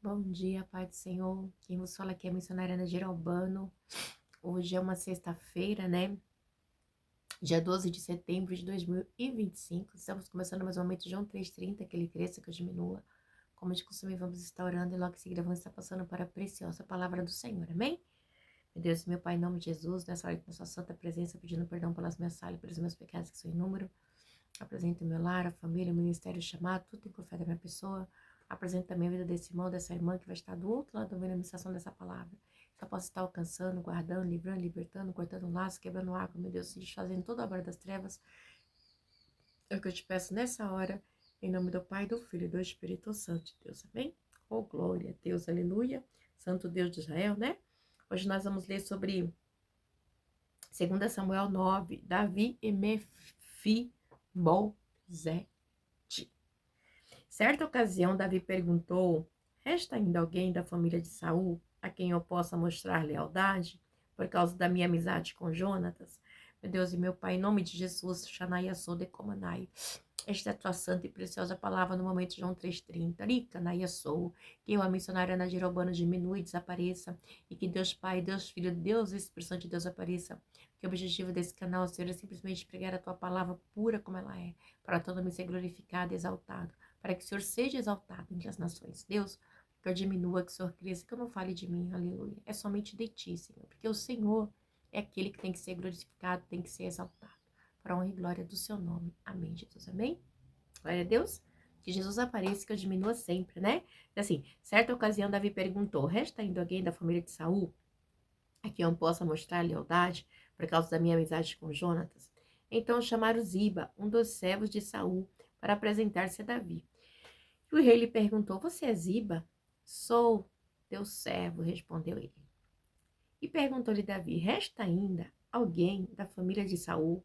Bom dia, Pai do Senhor. Quem vos fala aqui é a missionária Ana Geralbano. Hoje é uma sexta-feira, né? Dia 12 de setembro de 2025. Estamos começando mais um momento de João 3,30, que ele cresça, que eu diminua. Como de costume, vamos estar orando e logo em seguida vamos estar passando para a preciosa palavra do Senhor. Amém? Meu Deus, meu Pai, em nome de Jesus, nessa hora, na sua santa presença, pedindo perdão pelas minhas falhas, pelos meus pecados que são em número. Apresento meu lar, a família, o ministério chamado, tudo por fé da minha pessoa. Apresento também a vida desse irmão, dessa irmã que vai estar do outro lado ouvindo a ministração dessa palavra. Que eu possa estar alcançando, guardando, livrando, libertando, cortando um laço, quebrando água, meu Deus, desfazendo toda a obra das trevas. É o que eu te peço nessa hora, em nome do Pai, do Filho e do Espírito Santo de Deus. Amém? Oh, glória a Deus, aleluia. Santo Deus de Israel, né? Hoje nós vamos ler sobre 2 Samuel 9, Davi e Mefibosete. Certa ocasião, Davi perguntou: resta ainda alguém da família de Saul a quem eu possa mostrar lealdade por causa da minha amizade com Jonatas? Meu Deus e meu Pai, em nome de Jesus, Shanai Yasode Komanai. Esta é a tua santa e preciosa palavra no momento de João 3,30. Rica na Yassou, que eu, a missionária Ana Gerobano, diminua e desapareça, e que Deus Pai, Deus Filho, Deus Espírito Santo de Deus apareça. Que o objetivo desse canal, Senhor, é simplesmente pregar a tua palavra pura como ela é, para todo mundo ser glorificado e exaltado, para que o Senhor seja exaltado entre as nações. Deus, que eu diminua, que o Senhor cresça, que eu não fale de mim, aleluia. É somente de ti, Senhor, porque o Senhor é aquele que tem que ser glorificado, tem que ser exaltado, para a honra e glória do seu nome. Amém, Jesus, amém? Glória a Deus. Que Jesus apareça, que eu diminua sempre, né? Assim, certa ocasião, Davi perguntou: resta ainda alguém da família de Saul a quem eu possa mostrar lealdade por causa da minha amizade com Jonatas? Então chamaram Ziba, um dos servos de Saul, para apresentar-se a Davi. E o rei lhe perguntou: você é Ziba? Sou teu servo, respondeu ele. E perguntou-lhe Davi: resta ainda alguém da família de Saul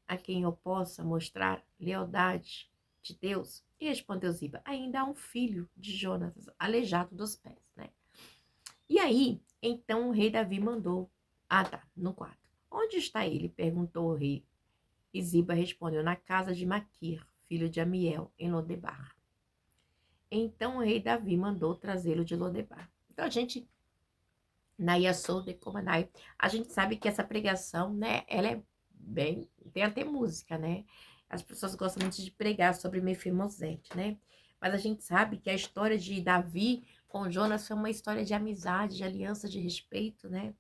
a quem eu possa mostrar lealdade de Deus? E respondeu Ziba: ainda há um filho de Jonatas, aleijado dos pés, né? E aí, então o rei Davi mandou. No quarto. Onde está ele? Perguntou o rei. E Ziba respondeu: na casa de Maquir, filho de Amiel, em Lodebar. Então o rei Davi mandou trazê-lo de Lodebar. Então a gente, na Yassou de Comanai, a gente sabe que essa pregação, né, ela é bem, tem até música, né? As pessoas gostam muito de pregar sobre Mefibosete, né? Mas a gente sabe que a história de Davi com Jonas foi uma história de amizade, de aliança, de respeito, né?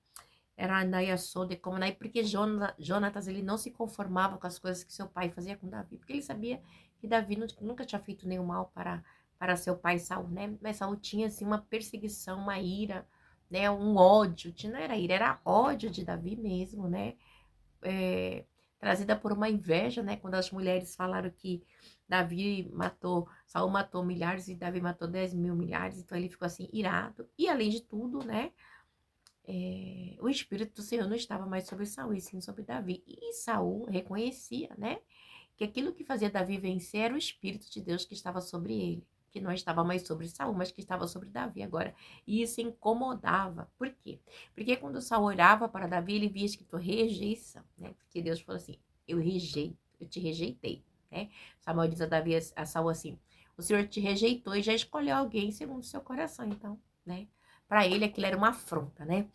Era na Yassou de Comanai, porque Jonatas, ele não se conformava com as coisas que seu pai fazia com Davi, porque ele sabia que Davi nunca tinha feito nenhum mal para seu pai Saul, né? Mas Saul tinha, assim, uma perseguição, uma ira, né? Um ódio, não era ira, era ódio de Davi mesmo, né? Trazida por uma inveja, né? Quando as mulheres falaram que Saul matou milhares e Davi matou 10.000 milhares, então ele ficou assim, irado. E além de tudo, né? O Espírito do Senhor não estava mais sobre Saul, e sim sobre Davi. E Saul reconhecia, né? Que aquilo que fazia Davi vencer era o Espírito de Deus que estava sobre ele, que não estava mais sobre Saul, mas que estava sobre Davi agora. E isso incomodava. Por quê? Porque quando Saul olhava para Davi, ele via escrito rejeição, né? Porque Deus falou assim: eu te rejeitei, né? Samuel diz a Davi, a Saul assim: o Senhor te rejeitou e já escolheu alguém segundo o seu coração, então, né? Para ele aquilo era uma afronta, né?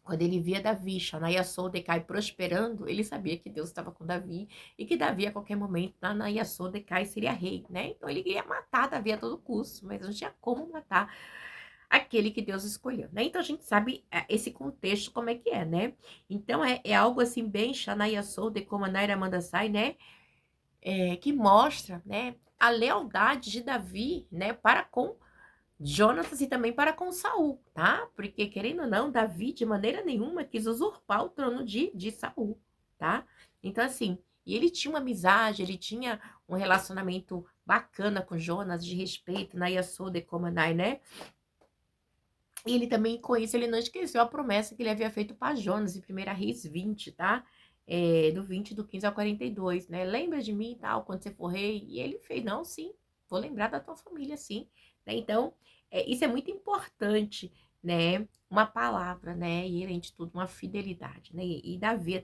Quando ele via Davi, Shana Yassou-Decai prosperando, ele sabia que Deus estava com Davi e que Davi, a qualquer momento, na Yassou-Decai seria rei, né? Então ele queria matar Davi a todo custo, mas não tinha como matar aquele que Deus escolheu, né? Então a gente sabe esse contexto como é que é, né? Então é algo assim bem Shana Yassou-Decomanaira Mandasai, né? Que mostra, né, a lealdade de Davi, né, para com Jonatas e também para com Saul, tá? Porque, querendo ou não, Davi de maneira nenhuma quis usurpar o trono de Saul, tá? Então, assim, e ele tinha uma amizade, ele tinha um relacionamento bacana com Jonas, de respeito, na Yassou de Comanai, né? E ele também, com isso, ele não esqueceu a promessa que ele havia feito para Jonas, em 1 Reis 20, tá? Do 20, do 15 ao 42, né? Lembra de mim e tal, quando você for rei? E ele fez, não, sim, vou lembrar da tua família, sim. Né? Então, isso é muito importante, né? Uma palavra, né? E, além de tudo, uma fidelidade, né? E Davi,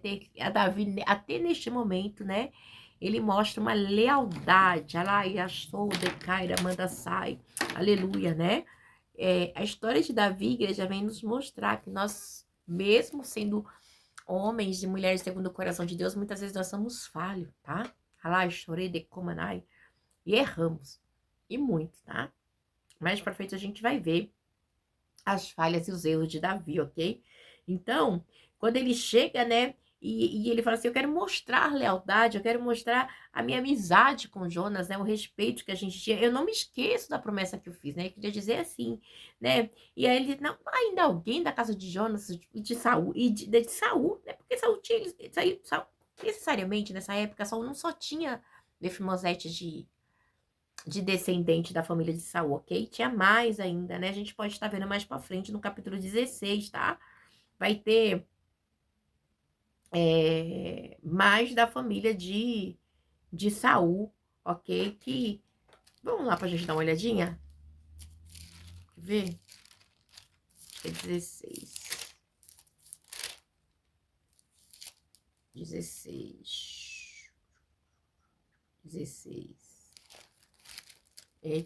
até neste momento, né? ele mostra uma lealdade. Alaiastou, decaira, manda sai. Aleluia, né? A história de Davi, igreja, vem nos mostrar que nós, mesmo sendo homens e mulheres segundo o coração de Deus, muitas vezes nós somos falhos, tá? Alai, de comanai. E erramos. E muito, tá? Mais pra frente a gente vai ver as falhas e os erros de Davi, ok? Então, quando ele chega, né, e ele fala assim, eu quero mostrar lealdade, eu quero mostrar a minha amizade com Jonas, né, o respeito que a gente tinha, eu não me esqueço da promessa que eu fiz, né, ele queria dizer assim, né, e aí ele, não, ainda alguém da casa de Jonas, de Saul, e de Saul, né, porque Saul tinha, Saul, necessariamente, nessa época, Saul não só tinha Mefimosete de descendente da família de Saul, ok? Tinha mais ainda, né? A gente pode estar vendo mais pra frente no capítulo 16, tá? Vai ter mais da família de Saul, ok? Que, vamos lá pra gente dar uma olhadinha? Quer ver? Acho que é 16. 16. 16.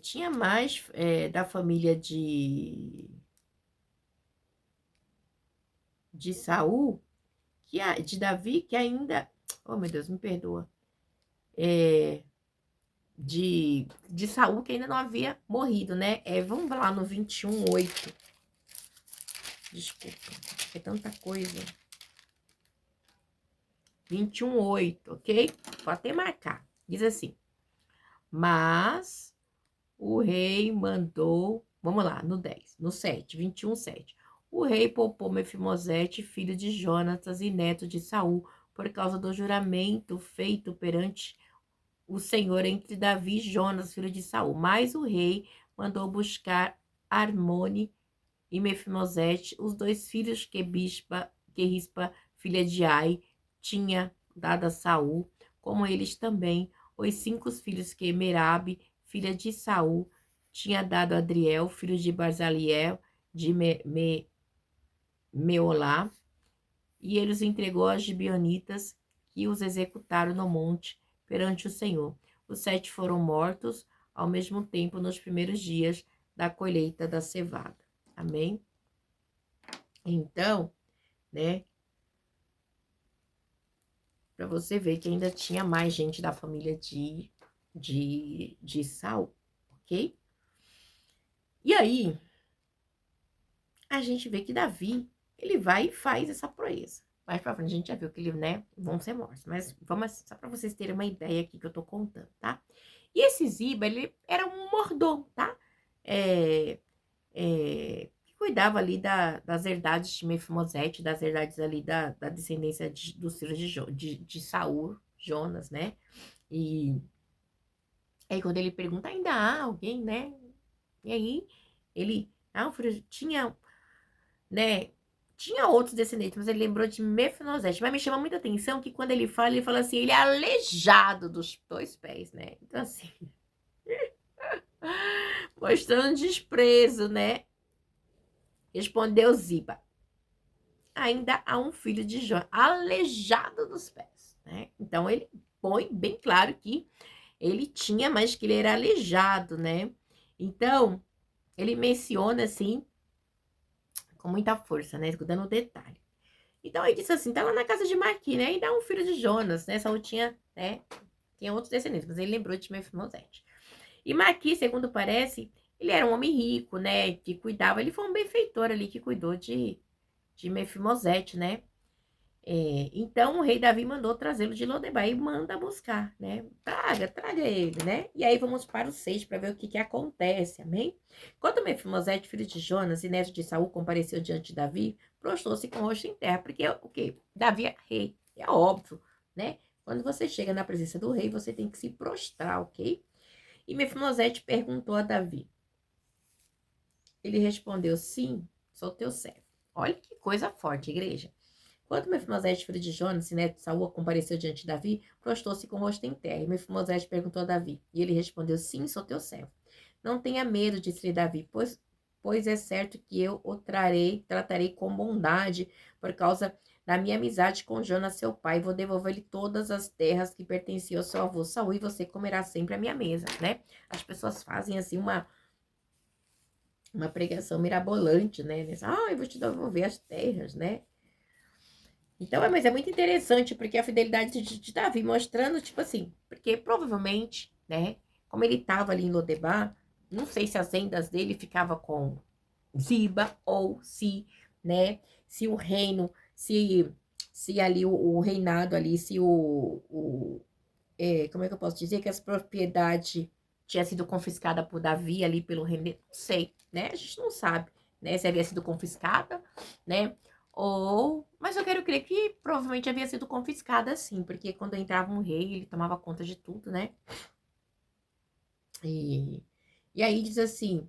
Tinha mais da família de Saul, de Davi, que ainda... Oh, meu Deus, me perdoa. De Saul, que ainda não havia morrido, né? Vamos lá no 21:8. Desculpa, é tanta coisa. 21:8, ok? Vou até marcar. Diz assim, mas o rei mandou... Vamos lá, no 10, no 7, 21:7. O rei poupou Mefimosete, filho de Jonatas e neto de Saul, por causa do juramento feito perante o Senhor entre Davi e Jonas, filho de Saul. Mas o rei mandou buscar Armone e Mefimosete, os dois filhos que Rispa, filha de Ai, tinha dado a Saul, como eles também os 5 filhos que Merabe, filha de Saul, tinha dado a Adriel, filho de Barzaliel, de Meolá, e ele os entregou aos gibeonitas, que os executaram no monte perante o Senhor. Os 7 foram mortos ao mesmo tempo nos primeiros dias da colheita da cevada. Amém? Então, né, para você ver que ainda tinha mais gente da família de Saul, ok? E aí, a gente vê que Davi, ele vai e faz essa proeza. Mais pra frente a gente já viu que ele, né, vão ser mortos. Mas vamos assim, só pra vocês terem uma ideia aqui que eu tô contando, tá? E esse Ziba, ele era um mordomo, tá? Que cuidava ali das herdades de Mefimosete, das herdades ali da descendência dos filhos de Saul, Jonas, né? E aí quando ele pergunta, ainda há alguém, né? E aí ele, o filho tinha, né? Tinha outros descendentes, mas ele lembrou de Mefimosete. Mas me chama muita atenção que quando ele fala assim, ele é aleijado dos 2 pés, né? Então assim, mostrando desprezo, né? Respondeu Ziba. Ainda há um filho de Jó, aleijado dos pés, né? Então ele põe bem claro que ele tinha, mas que ele era aleijado, né? Então, ele menciona assim, com muita força, né? Dando detalhe. Então, ele disse assim, tá lá na casa de Maqui, né? Ainda há um filho de Jonas, né? Saul tinha, né? Tinha outros descendentes, mas ele lembrou de Mefimosete. E Maqui, segundo parece, ele era um homem rico, né? Que cuidava, ele foi um benfeitor ali que cuidou de Mefimosete, né? Então o rei Davi mandou trazê-lo de Lodebar e manda buscar, né? Traga ele, né? E aí vamos para o 6 para ver o que acontece, amém? Quando Mefimosete, filho de Jonas e neto de Saul, compareceu diante de Davi, prostrou-se com o rosto em terra, porque o quê? Davi é rei, é óbvio, né? Quando você chega na presença do rei, você tem que se prostrar, ok? E Mefimosete perguntou a Davi. Ele respondeu, sim, sou teu servo. Olha que coisa forte, igreja. Quando Mefimosete, filho de Jonas, neto de Saul, compareceu diante de Davi, prostou-se com o rosto em terra. E Mefimosete perguntou a Davi. E ele respondeu, sim, sou teu servo. Não tenha medo, disse-lhe Davi, pois é certo que eu o tratarei com bondade por causa da minha amizade com Jonas, seu pai, vou devolver-lhe todas as terras que pertenciam ao seu avô Saul, e você comerá sempre à minha mesa, né? As pessoas fazem, assim, uma pregação mirabolante, né? Eu vou te devolver as terras, né? Então, mas é muito interessante, porque a fidelidade de Davi mostrando, tipo assim, porque provavelmente, né, como ele estava ali em Lodebar, não sei se as vendas dele ficava com Ziba ou se, né, se o reino, se ali o reinado ali, se como é que eu posso dizer, que as propriedades tinha sido confiscada por Davi ali pelo reino, não sei, né, a gente não sabe, né, se havia sido confiscada, né, mas eu quero crer que provavelmente havia sido confiscada sim, porque quando entrava um rei, ele tomava conta de tudo, né, e aí diz assim,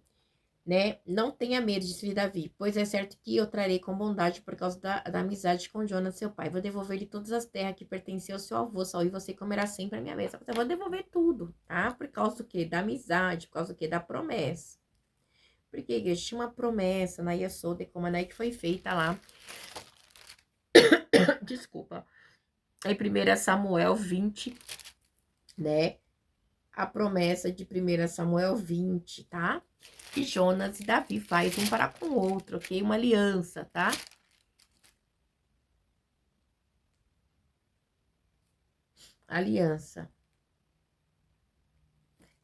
né? Não tenha medo, disse-lhe Davi, pois é certo que eu trarei com bondade por causa da amizade com Jonas, seu pai. Vou devolver-lhe todas as terras que pertenciam ao seu avô, Saul, e você comerá sempre a minha mesa. Eu vou devolver tudo, tá? Por causa do quê? Da amizade, por causa do quê? Da promessa. Porque tinha uma promessa na Yasode, como a que foi feita lá. Desculpa. Em 1 Samuel 20, né? A promessa de 1 Samuel 20, tá? Que Jonas e Davi faz um para com o outro, ok? Uma aliança, tá? Aliança.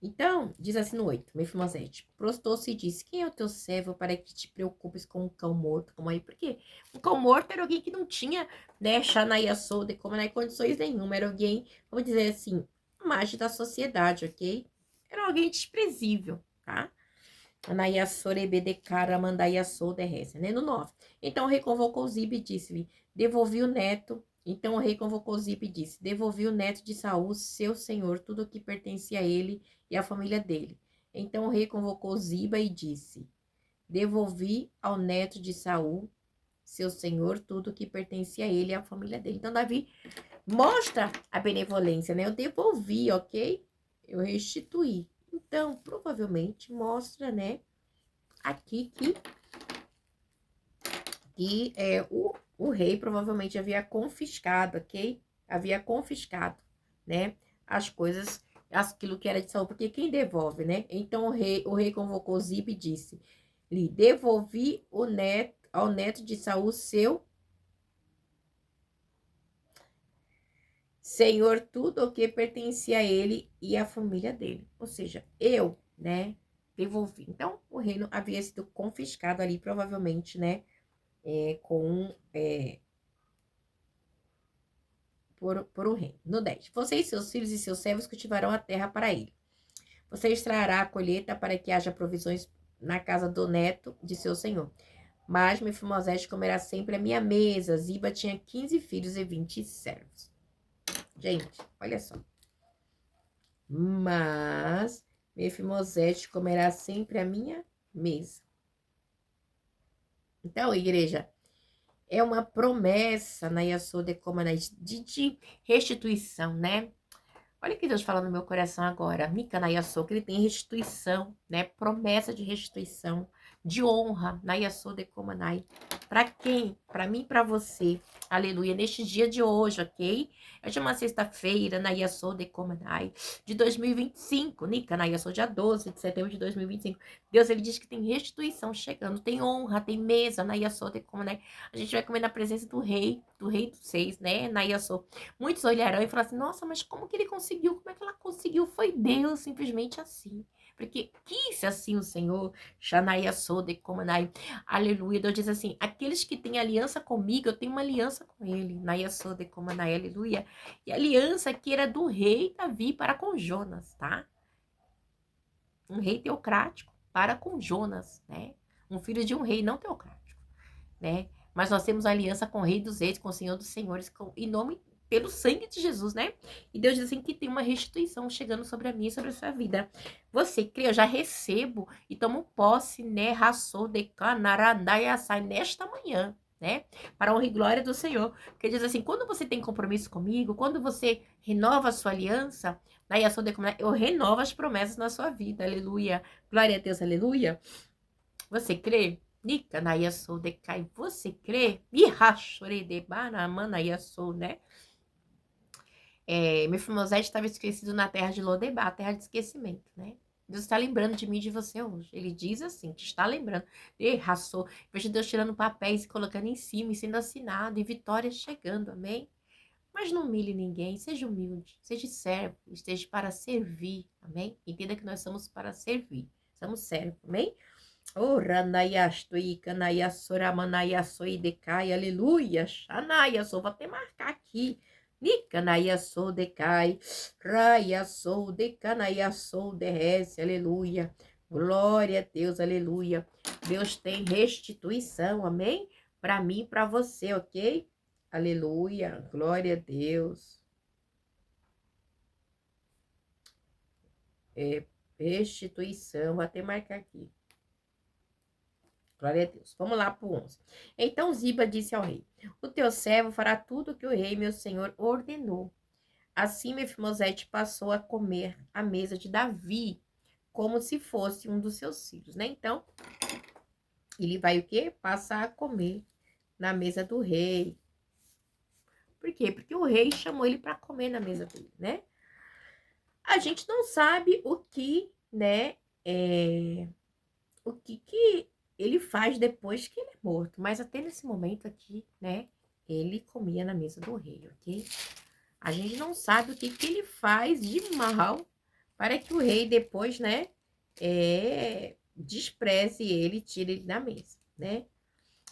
Então, diz assim no 8, Mefimosete, prostou-se e disse, quem é o teu servo para que te preocupes com um cão morto? Como aí? Por quê? Um cão morto era alguém que não tinha, né, Shanaia Solde, como não condições nenhuma, era alguém, vamos dizer assim, margem da sociedade, ok? Era alguém desprezível, tá? Anaia Sorebedekara Mandaia Solde Reza, né? No 9. Então o rei convocou Zibe e disse-lhe, devolvi o neto. Então o rei convocou Zibe e disse, devolvi o neto de Saul, seu senhor, tudo o que pertencia a ele e à família dele. Então o rei convocou Ziba e disse, devolvi ao neto de Saul, seu senhor, tudo o que pertencia a ele e à família dele. Então Davi mostra a benevolência, né? Eu devolvi, ok? Eu restituí. Então, provavelmente mostra, né, aqui que o rei provavelmente havia confiscado, ok? Havia confiscado, né, as coisas, aquilo que era de Saul, porque quem devolve, né? Então o rei convocou Zibe e disse, lhe devolvi ao neto de Saul, seu senhor, tudo o que pertencia a ele e à família dele. Ou seja, eu, né, devolvi. Então, o reino havia sido confiscado ali, provavelmente, né, por um reino. No 10. Você e seus filhos e seus servos cultivarão a terra para ele. Você extrairá a colheita para que haja provisões na casa do neto de seu senhor. Mas Mefimosete comerá sempre a minha mesa. Ziba tinha 15 filhos e 20 servos. Gente, olha só. Mas Mefimosete comerá sempre a minha mesa. Então, igreja, é uma promessa na Yasode como de restituição, né? Olha o que Deus fala no meu coração agora. Mica na Yasô, que ele tem restituição, né? Promessa de restituição, de honra na Yasô de Komanai. Para quem? Para mim e para você. Aleluia. Neste dia de hoje, ok? Hoje é uma sexta-feira na Yasô de Komanai de 2025. Nica na Yasô, dia 12 de setembro de 2025. Deus, ele diz que tem restituição chegando, tem honra, tem mesa na Yasô de Komanai. A gente vai comer na presença do rei dos seis, né? Na Yasô. Muitos olharão e falarão assim, nossa, mas como que ele conseguiu? Como é que ela conseguiu? Foi Deus, simplesmente assim. Porque quis assim o Senhor, Shanaia Sode, Komanai, aleluia. Deus diz assim, aqueles que têm aliança comigo, eu tenho uma aliança com ele, Naia Sode, Komanai, aleluia. E a aliança que era do rei Davi para com Jonas, tá? Um rei teocrático para com Jonas, né? Um filho de um rei não teocrático, né? Mas nós temos aliança com o Rei dos Reis, com o Senhor dos Senhores, em nome, pelo sangue de Jesus, né? E Deus diz assim que tem uma restituição chegando sobre a minha e sobre a sua vida. Você crê? Eu já recebo e tomo posse, né? Raçou de canarandaia sai nesta manhã, né? Para a honra e glória do Senhor. Porque diz assim, quando você tem compromisso comigo, quando você renova a sua aliança, né? Eu renovo as promessas na sua vida, aleluia. Glória a Deus, aleluia. Você crê? Nicanaia sou decai. Você crê? Ihachore de banamanaia sou, né? Mefimosete estava esquecido na terra de Lodebar, terra de esquecimento, né? Deus está lembrando de mim e de você hoje. Ele diz assim, que está lembrando. Raçou. Vejo Deus tirando papéis e colocando em cima e sendo assinado, e vitórias chegando, amém? Mas não humilhe ninguém, seja humilde, seja servo, esteja para servir, amém? Entenda que nós somos para servir, somos servos, amém? Oh, Ranayastui, Kanayasuramanaya Soidecai, aleluia, Shanaya, só vou até marcar aqui. Nikanaya sou decai, Raya sou decanaya sou derrece, aleluia. Glória a Deus, aleluia. Deus tem restituição, amém? Para mim e para você, ok? Aleluia, glória a Deus. Restituição, vou até marcar aqui. Glória a Deus. Vamos lá para o 11. Então Ziba disse ao rei: o teu servo fará tudo o que o rei, meu senhor, ordenou. Assim Mefimosete passou a comer à mesa de Davi, como se fosse um dos seus filhos, né? Então, ele vai o quê? Passar a comer na mesa do rei. Por quê? Porque o rei chamou ele para comer na mesa dele, né? A gente não sabe o que, né? O que ele faz depois que ele é morto. Mas até nesse momento aqui, né? Ele comia na mesa do rei, ok? A gente não sabe o que ele faz de mal para que o rei depois, né? Despreze ele e tire ele da mesa, né?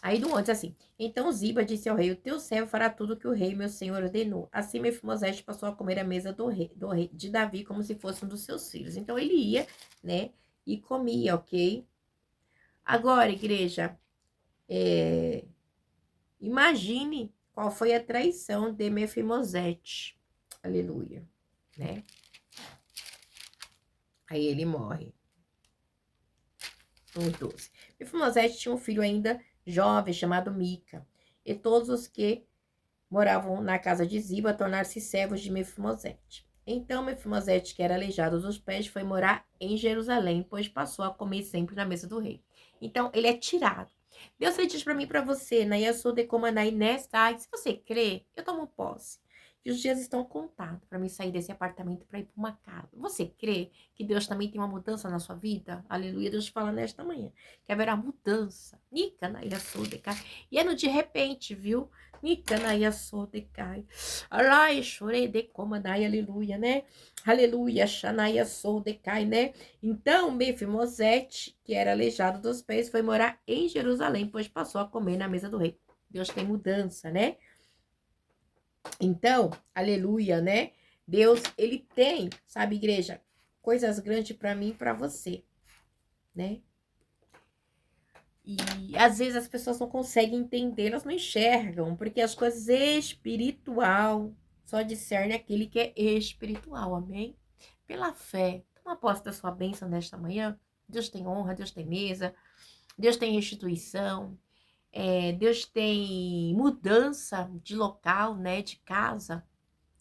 Aí do antes assim, então Ziba disse ao rei, o teu servo fará tudo que o rei, meu senhor, ordenou. Assim Mefimosete passou a comer à mesa do rei de Davi, como se fosse um dos seus filhos. Então ele ia, né, e comia, ok? Agora, igreja, imagine qual foi a traição de Mefimosete. Aleluia, né? Aí ele morre. 12. Mefimosete tinha um filho ainda jovem, chamado Mica. E todos os que moravam na casa de Ziba tornaram-se servos de Mefimosete. Então Mefimosete, que era aleijado dos pés, foi morar em Jerusalém, pois passou a comer sempre na mesa do rei. Então ele é tirado. Deus diz para mim e para você, Nayasou de Comanai nesta, se você crê, eu tomo posse. E os dias estão contados para mim sair desse apartamento para ir para uma casa. Você crê que Deus também tem uma mudança na sua vida? Aleluia, Deus fala nesta manhã que haverá mudança. Nica, Nayasou de Cá. E é no de repente, viu? Nicanaia Sodecai. Arai, chorei de comandai, aleluia, né? Aleluia, Xanaia Sodecai, né? Então, Mefimosete, que era aleijado dos pés, foi morar em Jerusalém, pois passou a comer na mesa do rei. Deus tem mudança, né? Então, aleluia, né? Deus, ele tem, sabe, igreja, coisas grandes para mim e para você, né? E às vezes as pessoas não conseguem entender, elas não enxergam, porque as coisas espiritual só discerne aquele que é espiritual, amém? Pela fé, toma posse da sua bênção nesta manhã. Deus tem honra, Deus tem mesa, Deus tem restituição, Deus tem mudança de local, né? De casa,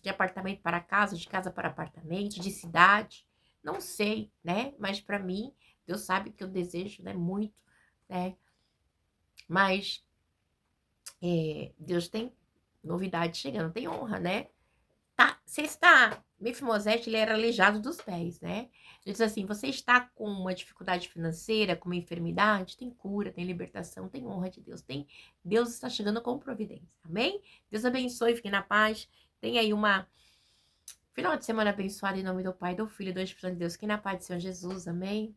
de apartamento para casa, de casa para apartamento, de cidade. Não sei, né? Mas para mim, Deus sabe que eu desejo, né? Muito, né? Mas Deus tem novidade chegando, tem honra, né? Tá, você está... Mefimosete, ele era aleijado dos pés, né? Ele diz assim, você está com uma dificuldade financeira, com uma enfermidade, tem cura, tem libertação, tem honra de Deus, Deus está chegando com providência, amém? Deus abençoe, fique na paz, tem aí uma final de semana abençoada em nome do Pai, do Filho e do Espírito de Deus, que na paz do Senhor Jesus, amém?